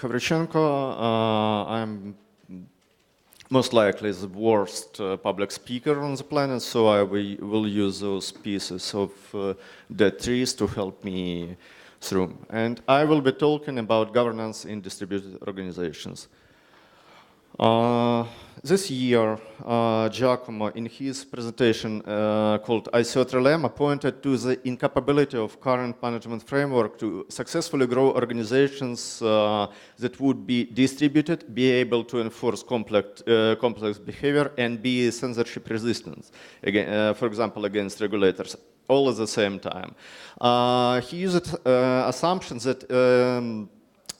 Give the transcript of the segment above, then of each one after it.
Khavryuchenko. I'm most likely the worst public speaker on the planet, so I will use those pieces of dead trees to help me through. And I will be talking about governance in distributed organizations. This year, Giacomo, in his presentation called ICO Trilemma, pointed to the incapability of current management framework to successfully grow organizations that would be distributed, be able to enforce complex behavior, and be censorship resistant, again, for example, against regulators, all at the same time. He used assumptions that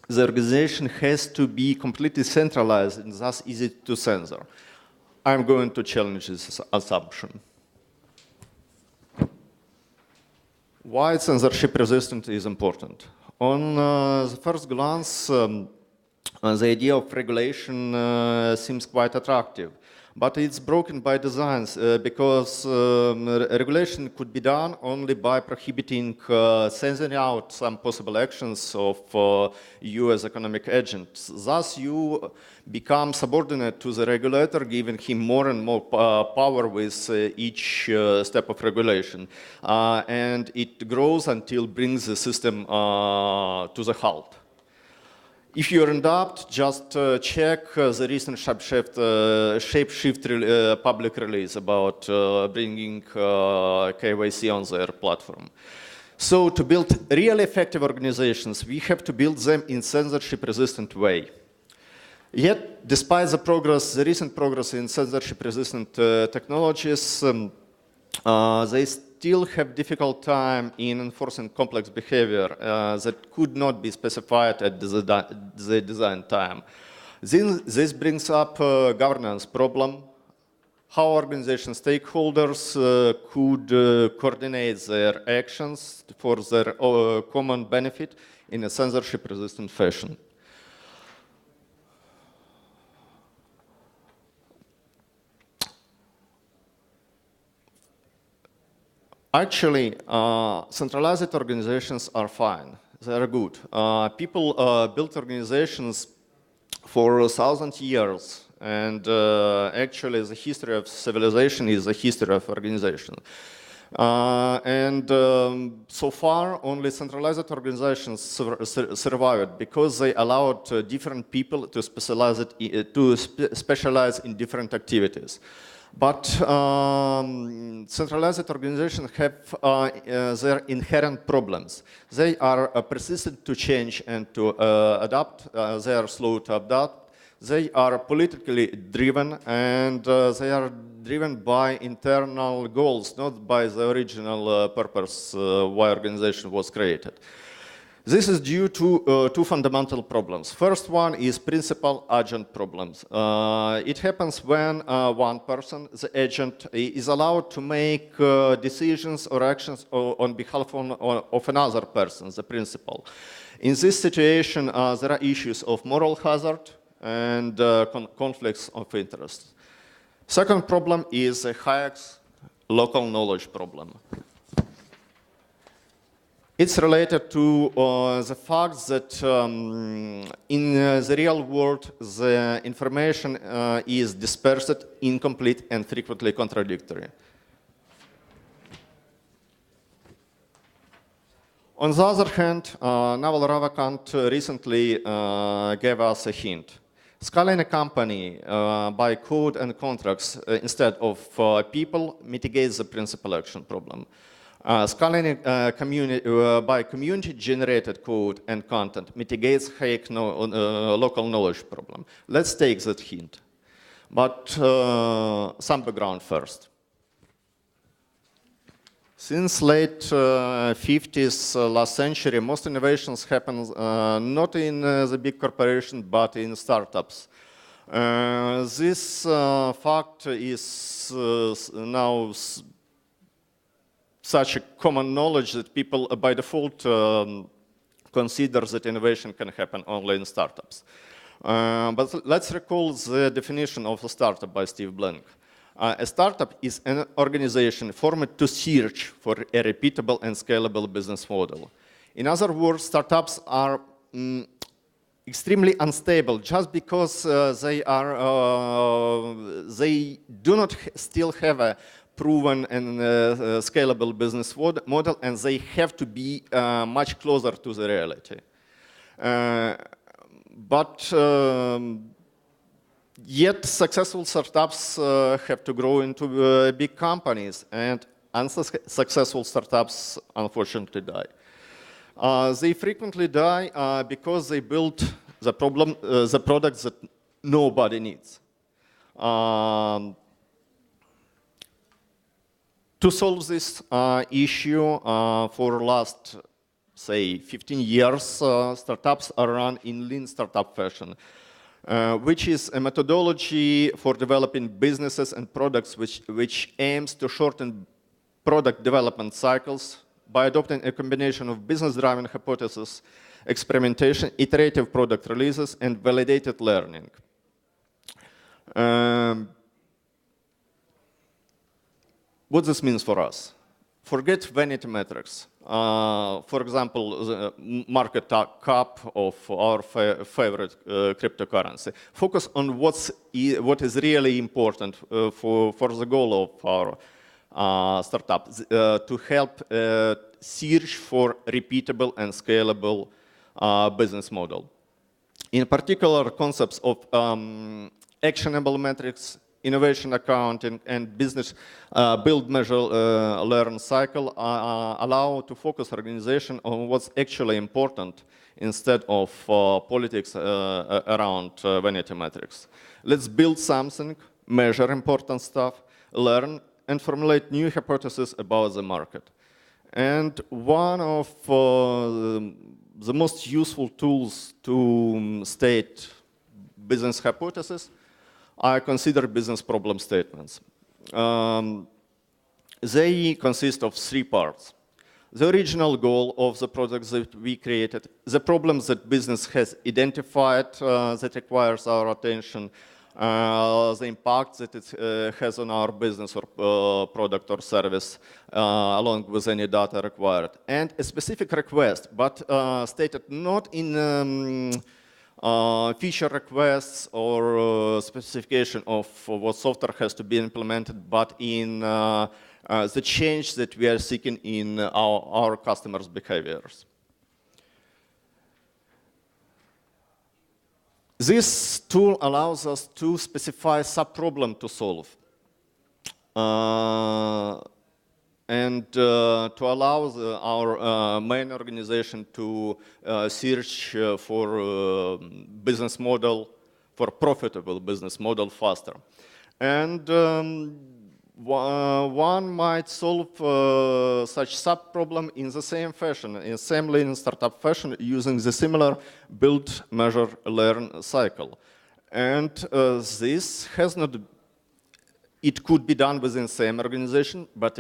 the organization has to be completely centralized and thus easy to censor. I'm going to challenge this assumption. Why censorship resistance is important? On the first glance, the idea of regulation seems quite attractive. But it's broken by design because regulation could be done only by prohibiting censoring out some possible actions of you as economic agent. Thus, you become subordinate to the regulator, giving him more and more power with each step of regulation. And it grows until it brings the system to the halt. If you're in doubt, just check the recent Shapeshift public release about bringing KYC on their platform. So to build really effective organizations, we have to build them in censorship-resistant way. Yet, despite the progress, the recent progress in censorship-resistant technologies, they still have difficult time in enforcing complex behavior that could not be specified at the design time. This brings up a governance problem. How organization stakeholders could coordinate their actions for their common benefit in a censorship-resistant fashion. Actually, centralized organizations are fine. They are good. People built organizations for 1,000 years, and actually the history of civilization is the history of organization. So far, only centralized organizations survived because they allowed different people to specialize in different activities. But centralized organizations have their inherent problems. They are persistent to change and to adapt. They are slow to adapt. They are politically driven, and they are driven by internal goals, not by the original purpose why organization was created. This is due to two fundamental problems. First one is principal-agent problems. It happens when one person, the agent, is allowed to make decisions or actions on behalf of another person, the principal. In this situation, there are issues of moral hazard and conflicts of interest. Second problem is Hayek's local knowledge problem. It's related to the fact that in the real world, the information is dispersed, incomplete, and frequently contradictory. On the other hand, Naval Ravikant recently gave us a hint. Scaling a company by code and contracts instead of people mitigates the principal action problem. Scaling by community-generated code and content mitigates Hayek local knowledge problem. Let's take that hint. But some background first. Since late 50s last century, most innovations happen not in the big corporations, but in startups. This fact is now such a common knowledge that people, by default, consider that innovation can happen only in startups. But let's recall the definition of a startup by Steve Blank. A startup is an organization formed to search for a repeatable and scalable business model. In other words, startups are extremely unstable just because they do not still have a proven and scalable business model, and they have to be much closer to the reality. Yet successful startups have to grow into big companies, and unsuccessful startups unfortunately die. They frequently die because they build the products that nobody needs. To solve this issue, for last, say, 15 years, startups are run in lean startup fashion, which is a methodology for developing businesses and products which aims to shorten product development cycles by adopting a combination of business-driven hypothesis, experimentation, iterative product releases, and validated learning. What this means for us? Forget vanity metrics. For example, the market cap of our favorite cryptocurrency. Focus on what is really important for the goal of our startup, to help search for repeatable and scalable business model. In particular, concepts of actionable metrics, innovation accounting, and business build, measure, learn cycle allow to focus organization on what's actually important instead of politics around vanity metrics. Let's build something, measure important stuff, learn, and formulate new hypotheses about the market. And one of the most useful tools to state business hypotheses, I consider business problem statements. They consist of 3 parts. The original goal of the products that we created, the problems that business has identified that requires our attention, the impact that it has on our business or product or service, along with any data required, and a specific request, but stated not in feature requests or specification of what software has to be implemented, but in the change that we are seeking in our customers' behaviors. This tool allows us to specify a sub-problem to solve and to allow our main organization to search for business model, for profitable business model faster. And one might solve such sub-problem in the same fashion, in the same lean startup fashion, using the similar build, measure, learn cycle. And this has not, it could be done within the same organization, but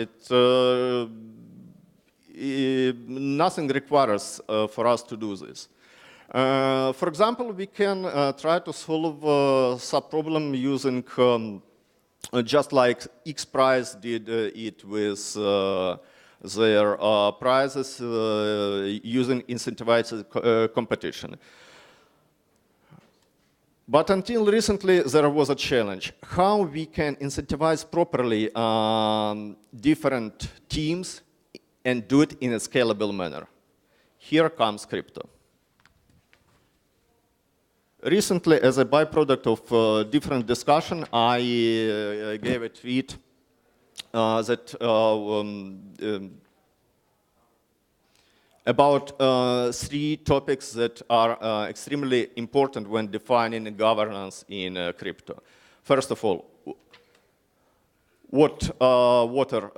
nothing requires for us to do this. For example, we can try to solve sub-problem using just like X Prize did it with their prizes using incentivized competition. But until recently, there was a challenge. How we can incentivize properly different teams and do it in a scalable manner. Here comes crypto. Recently, as a byproduct of different discussion, I gave a tweet that about 3 topics that are extremely important when defining governance in crypto. First of all, what voter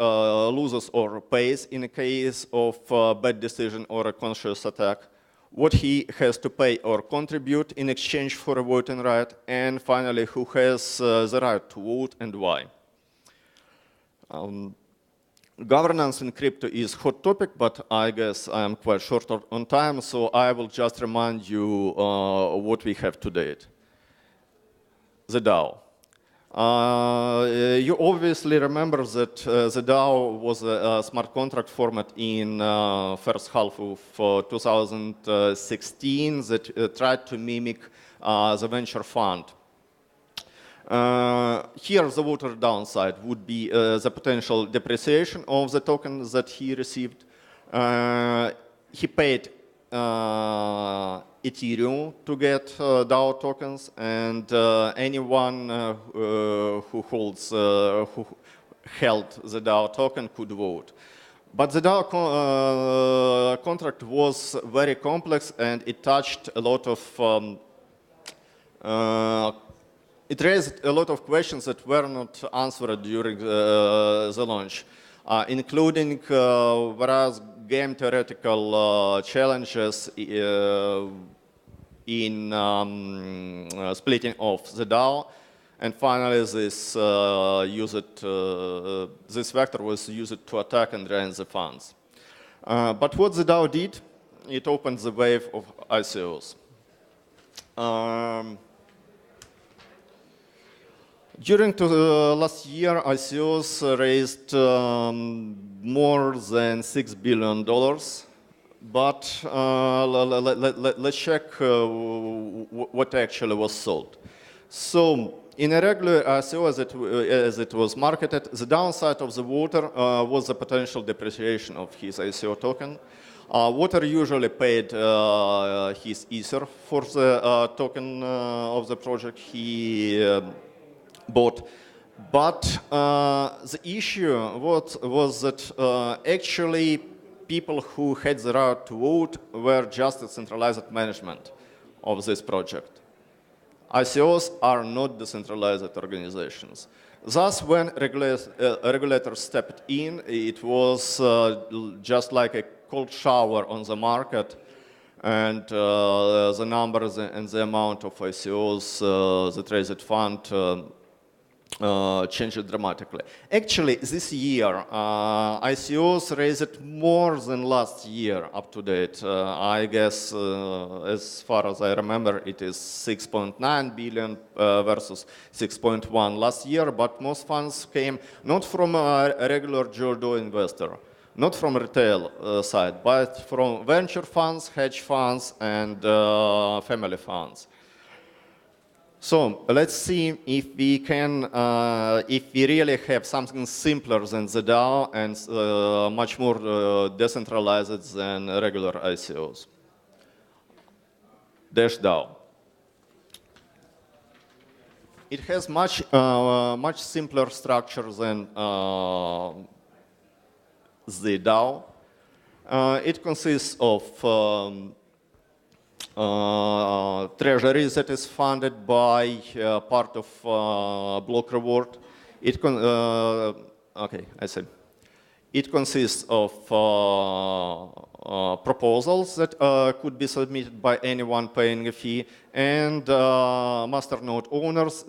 loses or pays in a case of a bad decision or a conscious attack, what he has to pay or contribute in exchange for a voting right, and finally, who has the right to vote and why. Governance in crypto is a hot topic, but I guess I am quite short on time, so I will just remind you what we have to date. The DAO. you obviously remember that the DAO was a smart contract format in first half of 2016 that tried to mimic the venture fund. Here, the water downside would be the potential depreciation of the token that he received. He paid Ethereum to get DAO tokens, and anyone who held the DAO token could vote. But the DAO contract was very complex, and it touched a lot of it raised a lot of questions that were not answered during the launch, including various game theoretical challenges in splitting off the DAO, and finally this vector was used to attack and drain the funds. But what the DAO did, it opened the wave of ICOs. During last year, ICOs raised more than $6 billion, but let's check what actually was sold. So, in a regular ICO, as it was marketed, the downside of the water was the potential depreciation of his ICO token. Water usually paid his Ether for the token of the project he bought. But the issue was that actually people who had the right to vote were just a centralized management of this project. ICOs are not decentralized organizations. Thus, when regulators stepped in, it was just like a cold shower on the market, and the numbers and the amount of ICOs that raised fund changed dramatically. Actually, this year, ICOs raised more than last year up to date. I guess, as far as I remember, it is 6.9 billion versus 6.1 last year, but most funds came not from a regular Joe investor, not from retail side, but from venture funds, hedge funds, and family funds. So let's see if we can, if we really have something simpler than the DAO and much more decentralized than regular ICOs. Dash DAO. It has much simpler structure than the DAO. It consists of treasury that is funded by part of block reward. It It consists of proposals that could be submitted by anyone paying a fee, and masternode owners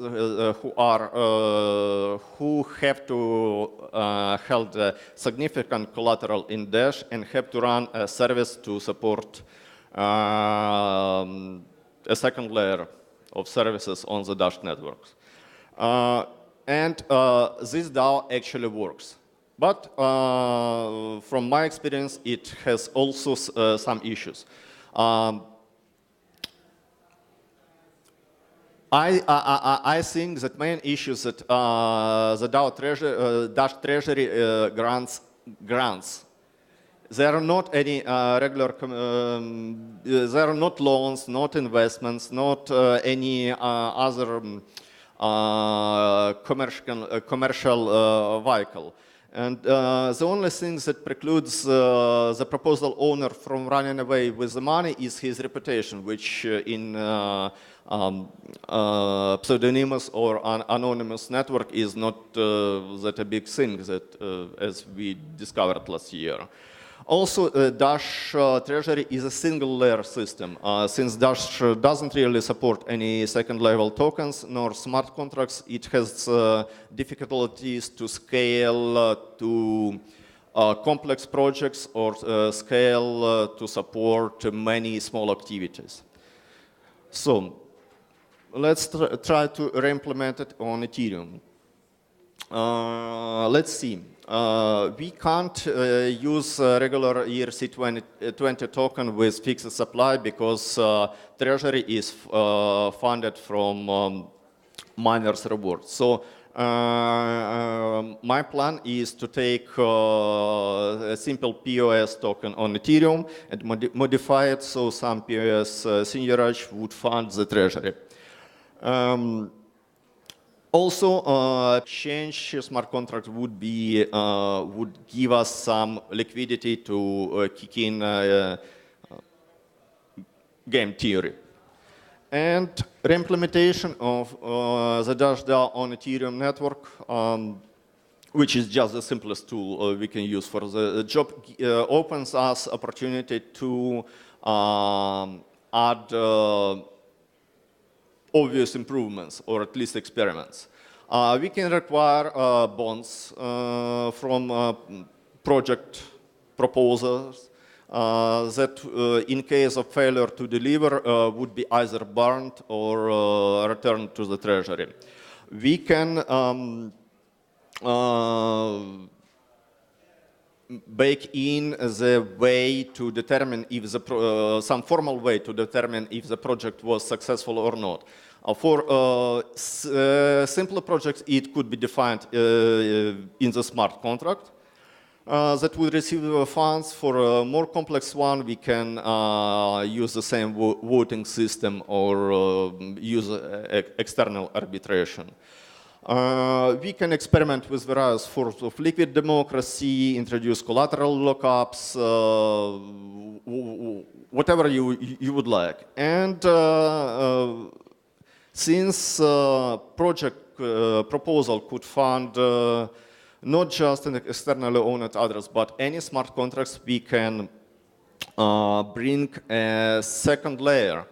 who have to hold significant collateral in Dash and have to run a service to support a second layer of services on the Dash networks. This DAO actually works. But from my experience, it has also some issues. I think that main issues that the DAO Dash Treasury grants. There are not any regular, there are not loans, not investments, not any other commercial vehicle. And the only thing that precludes the proposal owner from running away with the money is his reputation, which in pseudonymous or anonymous network is not that a big thing that, as we discovered last year. Also, Dash Treasury is a single-layer system. Since Dash doesn't really support any second-level tokens nor smart contracts, it has difficulties to scale to complex projects or scale to support many small activities. So, let's try to re-implement it on Ethereum. Let's see. We can't use regular ERC20 token with fixed supply because Treasury is funded from miners' rewards. So my plan is to take a simple POS token on Ethereum and modify it so some POS seigniorage would fund the Treasury. Also, exchange smart contract would give us some liquidity to kick in game theory. And reimplementation of the Dash DAO on Ethereum network, which is just the simplest tool we can use for the job, opens us opportunity to add obvious improvements, or at least experiments. We can require bonds from project proposers that, in case of failure to deliver, would be either burned or returned to the treasury. We can bake in the way to determine if the some formal way to determine if the project was successful or not. For simpler projects, it could be defined in the smart contract that would receive funds. For a more complex one, we can use the same voting system or use external arbitration. We can experiment with various forms of liquid democracy, introduce collateral lockups, whatever you would like. And since project proposal could fund not just an externally owned address, but any smart contracts, we can bring a second layer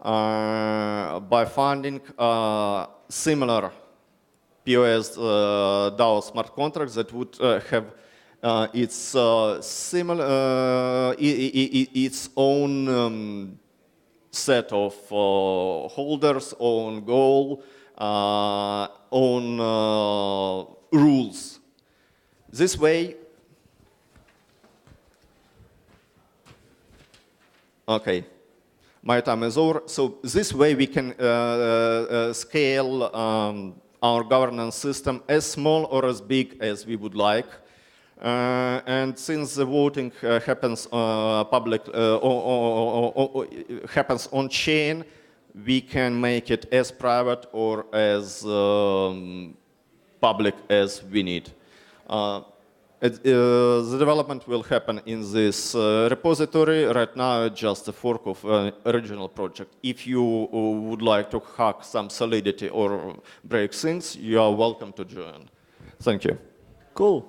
by funding similar POS DAO smart contracts that would have its own set of holders, own goal, own rules. This way, okay, my time is over. So this way we can scale our governance system as small or as big as we would like. And since the voting happens happens on chain, we can make it as private or as public as we need. The development will happen in this repository. Right now, it's just a fork of an original project. If you would like to hack some solidity or break things, you are welcome to join. Thank you. Cool.